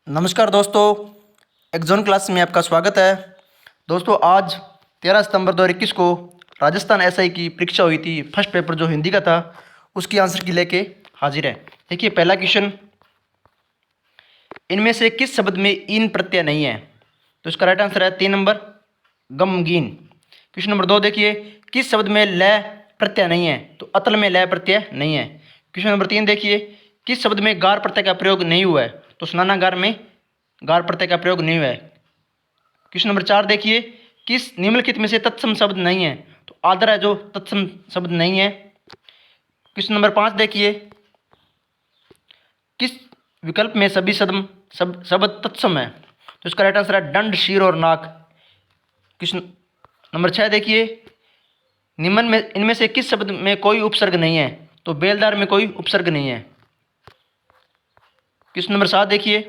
नमस्कार दोस्तों, Exxon class में आपका स्वागत है। दोस्तों आज 13 सितंबर 2021 को राजस्थान एसआई की परीक्षा हुई थी। फर्स्ट पेपर जो हिंदी का था उसकी आंसर की लेके हाजिर है। देखिए पहला क्वेश्चन, इनमें से किस शब्द में इन प्रत्यय नहीं है? तो इसका राइट आंसर है 3 नंबर गमगीन। क्वेश्चन नंबर 2 देखिए, किस शब्द में लय प्रत्यय नहीं है? तो अतल में लय प्रत्यय नहीं है। क्वेश्चन नंबर 3 देखिए, किस शब्द में गार प्रत्यय का प्रयोग नहीं हुआ है? तो स्नानागार में गार प्रत्यय का प्रयोग नहीं हुआ है। क्वेश्चन नंबर 4 देखिए, किस निम्नलिखित में से तत्सम शब्द नहीं है? तो आदर है जो तत्सम शब्द नहीं है। क्वेश्चन नंबर 5 देखिए, किस विकल्प में सभी शब्द तत्सम है? तो इसका राइट आंसर है दंड, शीर और नाक। क्वेश्चन नंबर 6 देखिए, निम्न में इनमें से किस शब्द में कोई उपसर्ग नहीं है? तो बेलदार में कोई उपसर्ग नहीं है। क्वेश्चन नंबर 7 देखिए,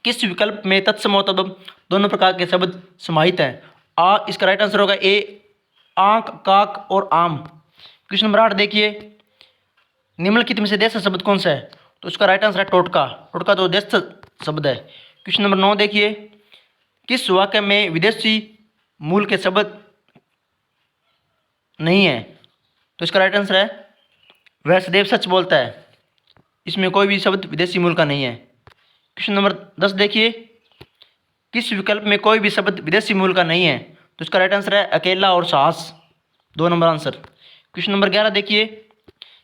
किस विकल्प में तत्सम और तद्भव दोनों प्रकार के शब्द समाहित हैं? इसका राइट आंसर होगा ए, आंख, काक और आम। क्वेश्चन नंबर 8 देखिए, निम्नलिखित में से देश शब्द कौन सा है? तो इसका राइट आंसर है टोटका। टोटका तो देश शब्द है। क्वेश्चन नंबर 9 देखिए, किस वाक्य में विदेशी मूल के शब्द नहीं है? तो इसका राइट आंसर है वैष्णदेव सच बोलता है। इसमें कोई भी शब्द विदेशी मूल का नहीं है। क्वेश्चन नंबर 10 देखिए, किस विकल्प में कोई भी शब्द विदेशी मूल का नहीं है? तो इसका राइट आंसर है अकेला और साहस, 2 नंबर आंसर। क्वेश्चन नंबर 11 देखिए,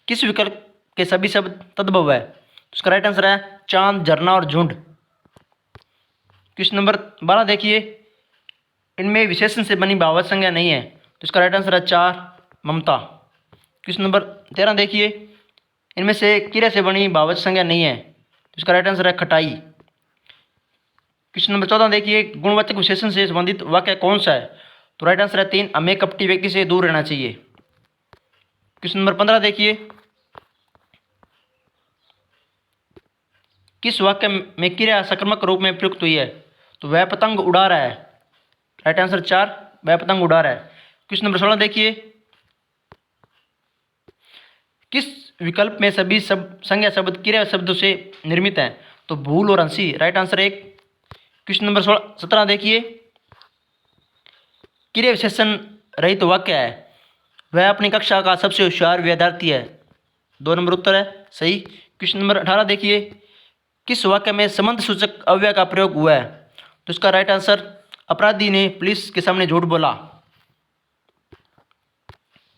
किस विकल्प के सभी शब्द तद्भव है? तो इसका राइट आंसर है चांद, झरना और झुंड। क्वेश्चन नंबर 12 देखिए, इनमें विशेषण से बनी भाववाचक संज्ञा नहीं है। तो इसका राइट आंसर है 4 ममता। क्वेश्चन नंबर 13 देखिए, इनमें से क्रिया से बनी भाववाचक संज्ञा नहीं है। तो इसका राइट आंसर है खटाई। क्वेश्चन नंबर 14 देखिए, गुणवाचक विशेषण से संबंधित वाक्य कौन सा है? तो राइट आंसर है 3, हमें कपटी व्यक्ति से दूर रहना चाहिए। क्वेश्चन नंबर 15 देखिए, किस वाक्य में क्रिया सकारात्मक रूप में प्रयुक्त हुई है? तो वह पतंग उड़ा रहा है। राइट आंसर 4, वह पतंग उड़ा रहा है। क्वेश्चन नंबर 16 देखिए, किस विकल्प में सभी संज्ञा शब्द क्रिया शब्दों से निर्मित हैं? तो भूल और हंसी। Right answer 1। क्वेश्चन नंबर 17 देखिए, क्रिया विशेषण रहित वाक्य है, वह अपनी कक्षा का सबसे होशियार विद्यार्थी है, 2 नंबर उत्तर है सही। क्वेश्चन नंबर 18 देखिए, किस वाक्य में संबंध सूचक अव्यय का प्रयोग हुआ है? तो इसका राइट आंसर, अपराधी ने पुलिस के सामने झूठ बोला।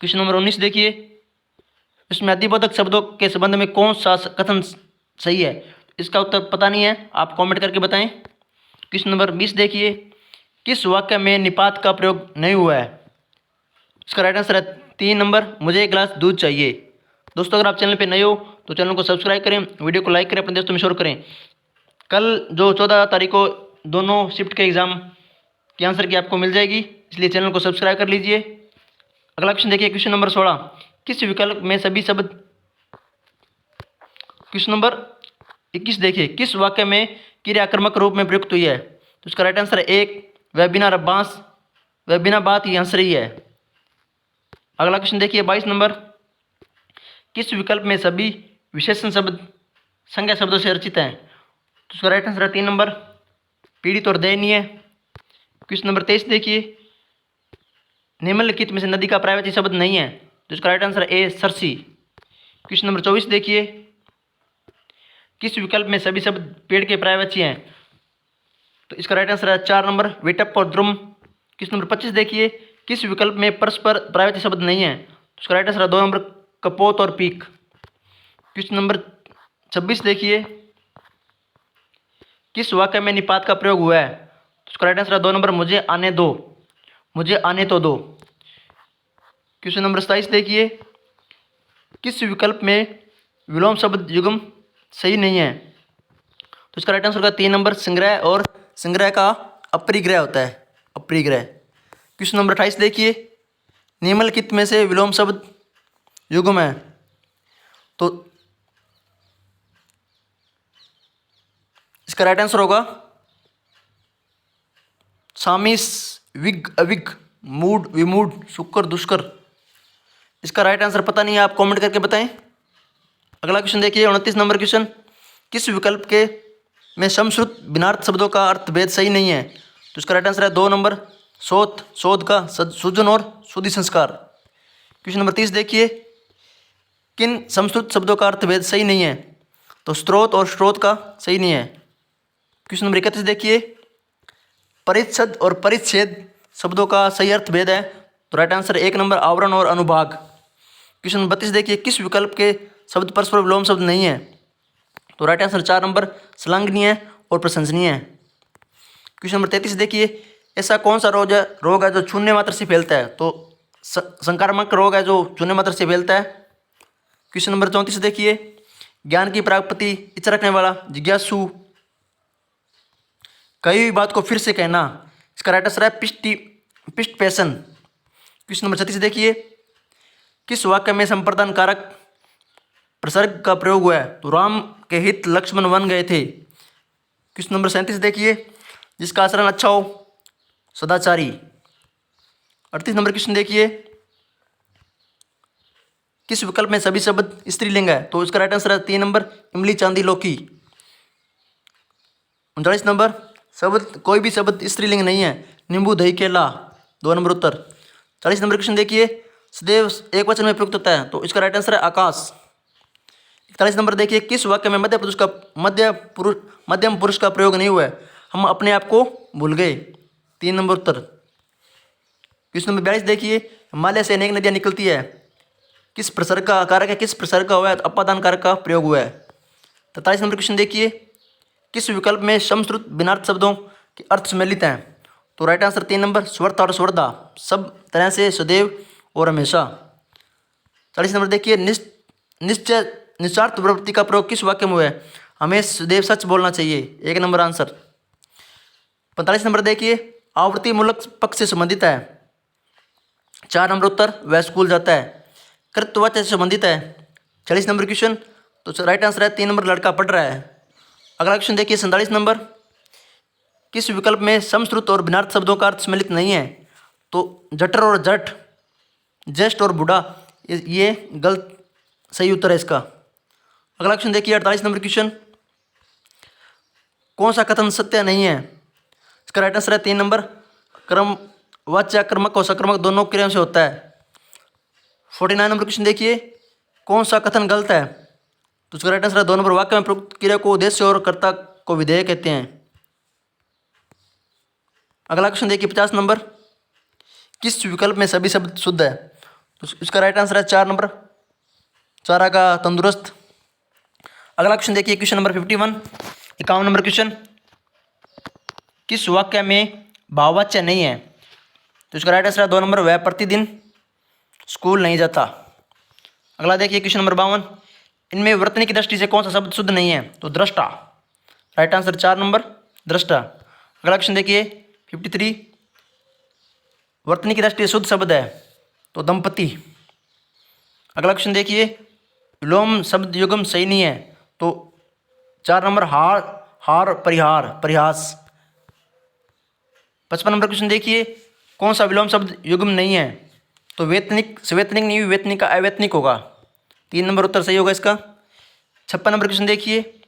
क्वेश्चन नंबर 19 देखिए, इसमें अधिबोधक शब्दों के संबंध में कौन सा कथन सही है? इसका उत्तर पता नहीं है, आप कमेंट करके बताएं। क्वेश्चन नंबर 20 देखिए, किस वाक्य में निपात का प्रयोग नहीं हुआ है? इसका राइट आंसर है 3 नंबर, मुझे एक गिलास दूध चाहिए। दोस्तों अगर आप चैनल पे नए हो तो चैनल को सब्सक्राइब करें, वीडियो को लाइक करें, अपने दोस्तों में शेयर करें। कल जो 14 तारीख को दोनों शिफ्ट के एग्ज़ाम की आंसर की आपको मिल जाएगी, इसलिए चैनल को सब्सक्राइब कर लीजिए। अगला क्वेश्चन देखिए, क्वेश्चन नंबर 16, किस विकल्प में सभी शब्द। क्वेश्चन नंबर 21 देखिए, किस वाक्य में क्रिया आक्रामक रूप में प्रयुक्त हुई है? तो इसका राइट आंसर है 1, वह बिना बांस वह बिना बात ही हंस रही है। अगला क्वेश्चन देखिए 22 नंबर, किस विकल्प में सभी विशेषण शब्द संज्ञा शब्दों से रचित हैं? तो इसका राइट आंसर है 3 नंबर, पीड़ित और दयनीय। क्वेश्चन नंबर 23 देखिए, निम्नलिखित में से नदी का पर्यायवाची शब्द नहीं है। तो इसका राइट आंसर है ए, सरसी। क्वेश्चन नंबर 24 देखिए, किस विकल्प में सभी शब्द पेड़ के पर्यायवाची हैं? तो इसका राइट आंसर है 4 नंबर, वेटअप और द्रुम। क्वेश्चन नंबर 25 देखिए, किस विकल्प में परस्पर पर्यायवाची शब्द नहीं है? तो इसका राइट आंसर है 2 नंबर, कपोत और पीक। क्वेश्चन नंबर 26 देखिए, किस वाक्य में निपात का प्रयोग हुआ है? तो इसका राइट आंसर है 2 नंबर, मुझे आने दो, मुझे आने तो दो। क्वेश्चन नंबर 27 देखिए, किस विकल्प में विलोम शब्द युग्म सही नहीं है? तो इसका राइट आंसर होगा 3 नंबर, संग्रह, और संग्रह का अपरिग्रह होता है, अपरिग्रह। क्वेश्चन नंबर 28 देखिए, निम्नलिखित में से विलोम शब्द युग्म है? तो इसका राइट आंसर होगा सामिस, विग, अविग, मूड, विमूड, शुक्र, दुष्कर। इसका राइट आंसर पता नहीं है, आप कमेंट करके बताएं। अगला क्वेश्चन देखिए 29 नंबर क्वेश्चन, किस विकल्प के में समश्रुत भिन्नार्थ शब्दों का अर्थ भेद सही नहीं है। तो इसका राइट आंसर है 2 नंबर शोध, शोध का सूजन और शुद्धि संस्कार। क्वेश्चन नंबर 30 देखिए, किन समश्रुत शब्दों का अर्थ भेद सही नहीं है? तो स्रोत और स्रोत का सही नहीं है। क्वेश्चन नंबर 31 देखिए, परिच्छद और परिच्छेद शब्दों का सही अर्थ भेद है। तो राइट आंसर 1 नंबर आवरण और अनुभाग। क्वेश्चन नंबर 32 देखिए, किस विकल्प के शब्द परस्पर विलोम शब्द नहीं है? तो राइट आंसर 4 नंबर श्लाघनीय और प्रशंसनीय है। क्वेश्चन नंबर 33 देखिए, ऐसा कौन सा रोग है जो छूने मात्र से फैलता है? तो संक्रामक रोग है जो छूने मात्र से फैलता है। क्वेश्चन नंबर 34 देखिए, ज्ञान की प्राप्ति, इच्छा रखने वाला, जिज्ञासु, कई हुई बात को फिर से कहना। इसका राइट आंसर है पिष्ट पैसन। क्वेश्चन नंबर 36 देखिए, किस वाक्य में संप्रदान कारक प्रसर्ग का प्रयोग हुआ है? तो राम के हित लक्ष्मण वन गए थे। क्वेश्चन नंबर 37 देखिए, जिसका आचरण अच्छा हो, सदाचारी। 38 नंबर क्वेश्चन देखिए, किस विकल्प में सभी शब्द स्त्रीलिंग है? तो इसका राइट आंसर है 3 नंबर इमली, चांदी, लौकी। 39 नंबर, शब्द कोई भी शब्द स्त्रीलिंग नहीं है, नींबू, दही, केला। 2 नंबर उत्तर। 40 नंबर क्वेश्चन देखिए, सदैव एक वचन में प्रयुक्त होता है। तो इसका राइट आंसर है आकाश। 41 नंबर देखिए, किस वाक्य में मध्यम पुरुष का प्रयोग नहीं हुआ है? हम अपने आप को भूल गए। 3 नंबर उत्तर। क्वेश्चन नंबर 42 देखिए, हिमालय से अनेक नदियां निकलती है, किस प्रसर्ग का कारक है, किस प्रसर्ग का हुआ है? तो अपादान कारक का प्रयोग हुआ है। 43 नंबर क्वेश्चन देखिए, किस विकल्प में समश्रुत भिन्नार्थ शब्दों के अर्थ सम्मिलित हैं? तो राइट आंसर 3 नंबर स्वर्ता और स्वर्धा, सब तरह से, सदैव और हमेशा। 40 नंबर देखिए, निश्चय निश्चार्थ प्रवृत्ति का प्रयोग किस वाक्य में हुआ है? हमें सदैव सच बोलना चाहिए। 1 नंबर आंसर। 45 नंबर देखिए, आवृत्ति मूलक पक्ष से संबंधित है। 4 नंबर उत्तर, वह स्कूल जाता है। कृतवाच्य से संबंधित है। 40 नंबर क्वेश्चन, तो राइट आंसर है 3 नंबर, लड़का पढ़ रहा है। अगला क्वेश्चन देखिए 47 नंबर, किस विकल्प में समश्रुत और भिन्नार्थ शब्दों का अर्थ सम्मिलित नहीं है? तो जठर और जट, ज्येष्ठ और बूढ़ा, ये गलत सही उत्तर है इसका। अगला क्वेश्चन देखिए 48 नंबर क्वेश्चन, कौन सा कथन सत्य नहीं है? इसका राइट आंसर है 3 नंबर, क्रम वाच्य कर्मक और सकर्मक दोनों क्रियाओं से होता है। 49 नंबर क्वेश्चन देखिए, कौन सा कथन गलत है? तो इसका राइट आंसर है 2 नंबर, वाक्य में प्रयुक्त क्रिया को उद्देश्य और कर्ता को विधेय कहते हैं। अगला क्वेश्चन देखिए 50 नंबर, किस विकल्प में सभी शब्द शुद्ध है? तो इसका राइट आंसर है 4 नंबर, चारा का तंदुरुस्त। अगला क्वेश्चन देखिए क्वेश्चन नंबर 51, 51 नंबर क्वेश्चन, किस वाक्य में भाववाच्य नहीं है? तो इसका राइट आंसर है 2 नंबर, वह प्रतिदिन स्कूल नहीं जाता। अगला देखिए क्वेश्चन नंबर 52, इनमें वर्तनी की दृष्टि से कौन सा शब्द शुद्ध नहीं है? तो दृष्टा। राइट आंसर 4 नंबर, दृष्टा। अगला क्वेश्चन देखिए 53, वर्तनी की दृष्टि से शुद्ध शब्द है, तो दंपति। अगला क्वेश्चन देखिए, विलोम शब्द युग्म सही नहीं है, तो 4 नंबर, हार, परिहार, परिहास। 55 नंबर क्वेश्चन देखिए, कौन सा विलोम शब्द युग्म नहीं है? तो वेतनिक, सवेतनिक नहीं, वेतनिक का अवैतनिक होगा। 3 नंबर उत्तर सही होगा इसका। 56 नंबर क्वेश्चन देखिए,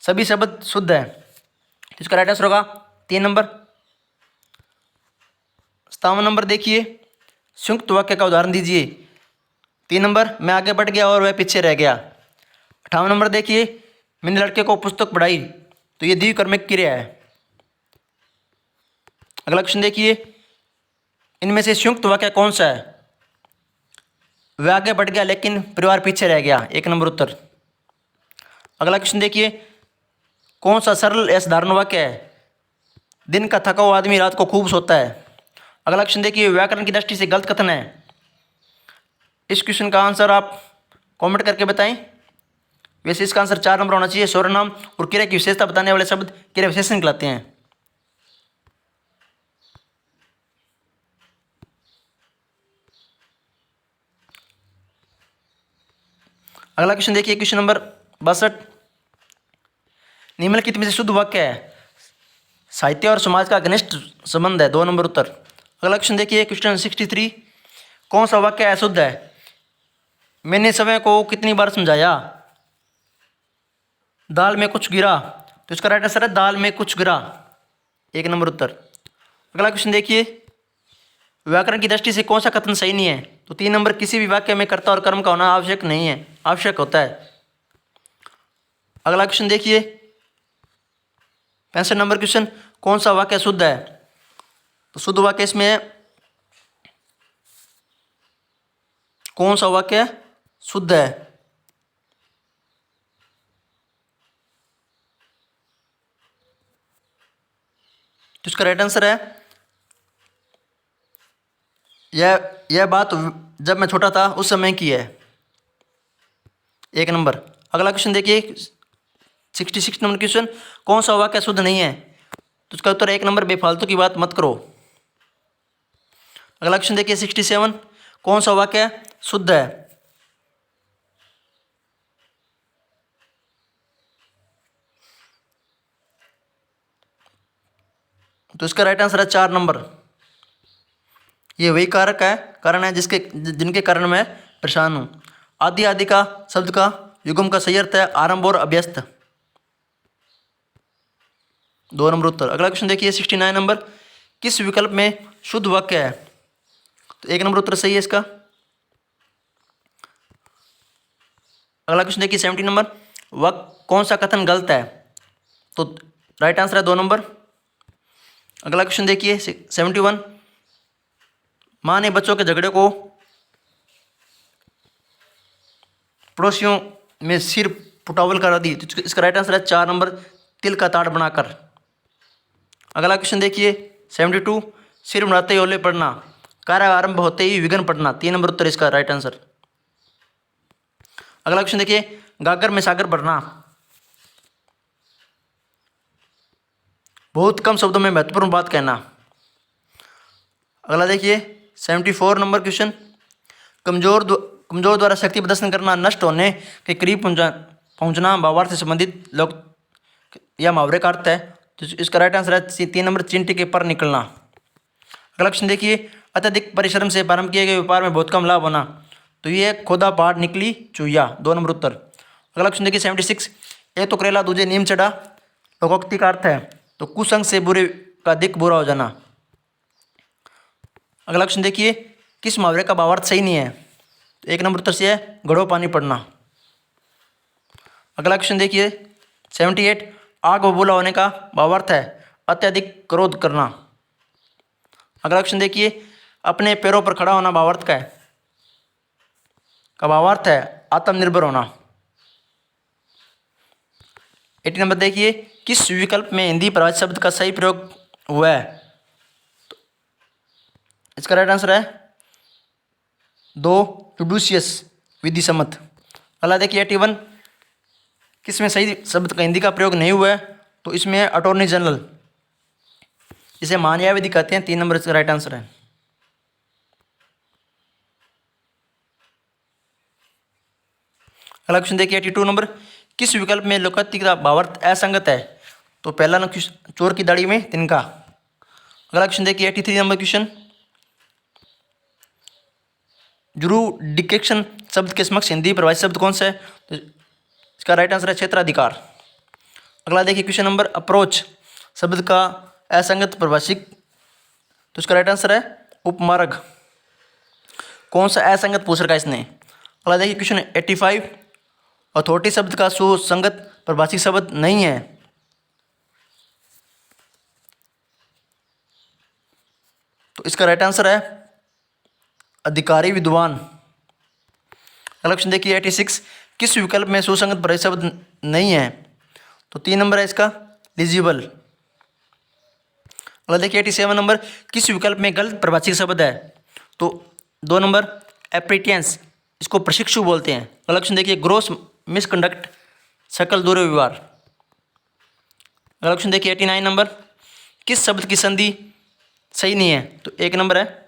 सभी शब्द शुद्ध है, तो इसका राइट आंसर होगा 3 नंबर। 57 नंबर देखिए, संयुक्त वाक्य का उदाहरण दीजिए। 3 नंबर, मैं आगे बढ़ गया और वह पीछे रह गया। 58 नंबर देखिए, मैंने लड़के को पुस्तक पढ़ाई, तो ये द्विकर्मक क्रिया है। अगला क्वेश्चन देखिए, इनमें से संयुक्त वाक्य कौन सा है? वह आगे बढ़ गया लेकिन परिवार पीछे रह गया। 1 नंबर उत्तर। अगला क्वेश्चन देखिए, कौन सा सरल या साधारण वाक्य है? दिन का थका हुआ आदमी रात को खूब सोता है। अगला क्वेश्चन देखिए, व्याकरण की दृष्टि से गलत कथन है। इस क्वेश्चन का आंसर आप कमेंट करके बताएं। वैसे इसका आंसर 4 नंबर होना चाहिए, सर्वनाम और क्रिया की विशेषता बताने वाले शब्द क्रिया विशेषण कहलाते हैं। अगला क्वेश्चन देखिए क्वेश्चन नंबर 62, निम्नलिखित में से शुद्ध वाक्य है? साहित्य और समाज का घनिष्ठ संबंध है। 2 नंबर उत्तर। अगला क्वेश्चन देखिए क्वेश्चन 63, कौन सा वाक्य अशुद्ध है? मैंने समय को कितनी बार समझाया, दाल में कुछ गिरा, तो इसका राइट आंसर है दाल में कुछ गिरा, 1 नंबर उत्तर। अगला क्वेश्चन देखिए, व्याकरण की दृष्टि से कौन सा कथन सही नहीं है? तो 3 नंबर, किसी भी वाक्य में कर्ता और कर्म का होना आवश्यक नहीं है, आवश्यक होता है। अगला क्वेश्चन देखिए, 65 नंबर क्वेश्चन, कौन सा वाक्य शुद्ध है? तो शुद्ध वाक्य इसमें है, कौन सा वाक्य शुद्ध है? तो इसका राइट आंसर है, यह बात जब मैं छोटा था उस समय की है, 1 नंबर। अगला क्वेश्चन देखिए, 66 नंबर क्वेश्चन, कौन सा वाक्य शुद्ध नहीं है? तो इसका उत्तर 1 नंबर, बेफालतू की बात मत करो। अगला क्वेश्चन देखिए 67, कौन सा वाक्य शुद्ध है? तो इसका राइट आंसर है 4 नंबर, ये वही कारण है जिनके कारण मैं परेशान हूं। आदि आदि का शब्द का युग्म का सही अर्थ है आरंभ और अभ्यस्त, 2 नंबर उत्तर। अगला क्वेश्चन देखिए 69 नंबर, किस विकल्प में शुद्ध वाक्य है? तो 1 नंबर उत्तर सही है इसका। अगला क्वेश्चन देखिए 70 नंबर, वह कौन सा कथन गलत है? तो राइट आंसर है 2 नंबर। अगला क्वेश्चन देखिए 71, माँ ने बच्चों के झगड़े को पड़ोसियों में सिर पुटावल करा दी, तो इसका राइट आंसर है 4 नंबर, तिल का ताड़ बनाकर। अगला क्वेश्चन देखिए 72, सिर मुड़ाते ही ओले पड़ना, कार्य आरंभ होते ही विघ्न पड़ना, 3 नंबर उत्तर इसका राइट आंसर। अगला क्वेश्चन देखिए, गागर में सागर भरना, बहुत कम शब्दों में महत्वपूर्ण बात कहना। अगला देखिए 74 नंबर क्वेश्चन, कमजोर द्वारा शक्ति प्रदर्शन करना, नष्ट होने के करीब पहुंचना, भावार्थ से संबंधित लोग या मुहावरे का अर्थ है। तो इसका राइट आंसर है 3 नंबर, चिंटी के पर निकलना। अगला क्वेश्चन देखिए, अत्यधिक परिश्रम से प्रारंभ किए गए व्यापार में बहुत कम लाभ होना, तो ये खोदा पहाड़ निकली चुहिया, 2 नंबर उत्तर। अगला क्वेश्चन देखिए 76, एक तो करेला दूजे नीम चढ़ा, लोकोक्ति का अर्थ है तो कुसंग से बुरे का अधिक बुरा हो जाना। अगला क्वेश्चन देखिए, किस मुहावरे का भावार्थ सही नहीं है? तो 1 नंबर उत्तर से है घड़ों पानी पड़ना। अगला क्वेश्चन देखिए 78, आग बबूला होने का भावार्थ है अत्यधिक क्रोध करना। अगला क्वेश्चन देखिए, अपने पैरों पर खड़ा होना भावार्थ का भावार्थ है आत्मनिर्भर होना। 80 नंबर देखिए, किस विकल्प में हिंदी परिभाषित शब्द का सही प्रयोग हुआ है? तो इसका राइट आंसर है 2, जुडिशियस, विधि सम्मत। अगला देखिए 81, किसमें सही शब्द का हिंदी का प्रयोग नहीं हुआ है? तो इसमें है अटॉर्नी जनरल, इसे मान्याविधि कहते हैं, 3 नंबर इसका राइट आंसर है। अगला क्वेश्चन देखिए 82 नंबर, किस विकल्प में लोकोक्ति का भावार्थ असंगत है? तो पहला ना चोर की दाढ़ी में तिनका। अगला क्वेश्चन देखिए 83 नंबर क्वेश्चन, जुरिडिक्शन शब्द के समक्ष हिंदी परिभाषित शब्द कौन सा है? तो इसका राइट आंसर है क्षेत्राधिकार। अगला देखिए क्वेश्चन नंबर, अप्रोच शब्द का असंगत परिभाषित, तो इसका राइट आंसर है उपमार्ग, कौन सा असंगत पूछ रखा है इसने। अगला देखिए क्वेश्चन 85, अथॉरिटी शब्द का सुसंगत परिभाषित शब्द नहीं है, तो इसका राइट आंसर है अधिकारी विद्वान। अगला क्वेश्चन देखिए 86, किस विकल्प में सुसंगत परिभाषित शब्द नहीं है? तो 3 नंबर है इसका लिजिबल। अगला देखिए 87 नंबर, किस विकल्प में गलत परिभाषित शब्द है? तो 2 नंबर एप्रिटियंस, इसको प्रशिक्षु बोलते हैं। अगला क्वेश्चन देखिए ग्रोस मिसकंडक्ट, सकल दुर्व्यवहार। अगला क्वेश्चन देखिए 89 नंबर, किस शब्द की संधि सही नहीं है? तो 1 नंबर है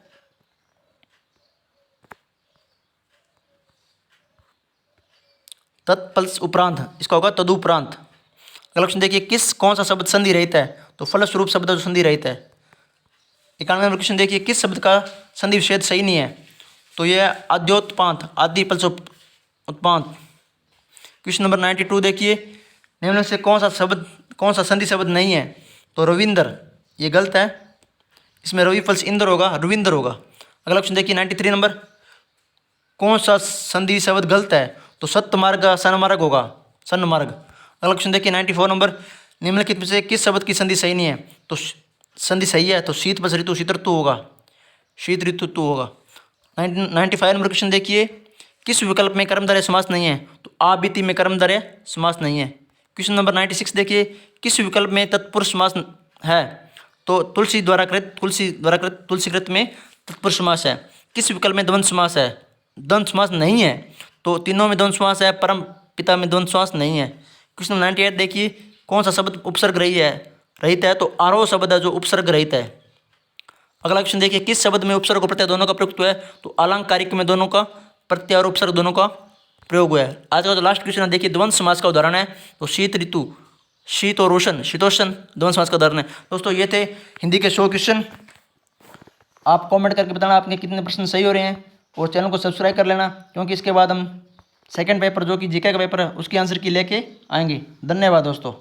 तत्पल्स उपरांत, इसका होगा तदुपरांत। अगला क्वेश्चन देखिए, कौन सा शब्द संधि रहित है? तो फलस्वरूप शब्द जो संधि रहित है। 91 नंबर क्वेश्चन देखिए, किस शब्द का संधि विच्छेद सही नहीं है? तो यह आद्योत्पांत, आदि पल्स उत्पांत। क्वेश्चन नंबर 92 देखिए, निम्न से कौन सा शब्द कौन सा संधि शब्द नहीं है? तो रविंद्र, ये गलत है। इसमें रवि प्लस इंद्र होगा, रविंद्र होगा। अगला ऑप्शन देखिए 93 नंबर, कौन सा संधि शब्द गलत है? तो सत्यमार्ग सन्मार्ग होगा, सन्मार्ग। अगला ऑप्शन देखिए 94 नंबर, निम्नलिखित में से किस शब्द की संधि सही नहीं है? तो संधि सही है, तो शीत प्लस ऋतु शीत ऋतु होगा, शीत ऋतु होगा। 95 नंबर क्वेश्चन देखिए, किस विकल्प में कर्मधारय समास नहीं है? तो आबिति में कर्मधारय समास नहीं है। क्वेश्चन नंबर 96 देखिए, किस विकल्प में तत्पुरुष समास है? तो तुलसी द्वारा कृत तुलसीकृत में तत्पुरुष समास है। किस विकल्प में द्वंद्व समास है? द्वंद्व समास नहीं है, तो तीनों में द्वंद्व समास है, परम पिता में द्वंद्व समास नहीं है। क्वेश्चन 98 देखिए, कौन सा शब्द उपसर्ग रहित है? तो आरोह शब्द है जो उपसर्ग रहित है। अगला क्वेश्चन देखिए, किस शब्द में उपसर्ग और प्रत्यय दोनों का प्रयुक्त हुआ है? तो अलंकारिक में दोनों का प्रत्यय और उपसर्ग दोनों का प्रयोग हुआ है। आज का जो लास्ट क्वेश्चन है देखिए, द्वंद्व समास का उदाहरण है। तो शीत ऋतु, शीत और उष्ण, शीतोष्ण द्वंद्व समास का उदाहरण है। दोस्तों ये थे हिंदी के 100 क्वेश्चन। आप कमेंट करके बताना आपके कितने प्रश्न सही हो रहे हैं, और चैनल को सब्सक्राइब कर लेना, क्योंकि इसके बाद हम सेकंड पेपर जो कि जीके का पेपर है उसकी आंसर की लेके आएंगे। धन्यवाद दोस्तों।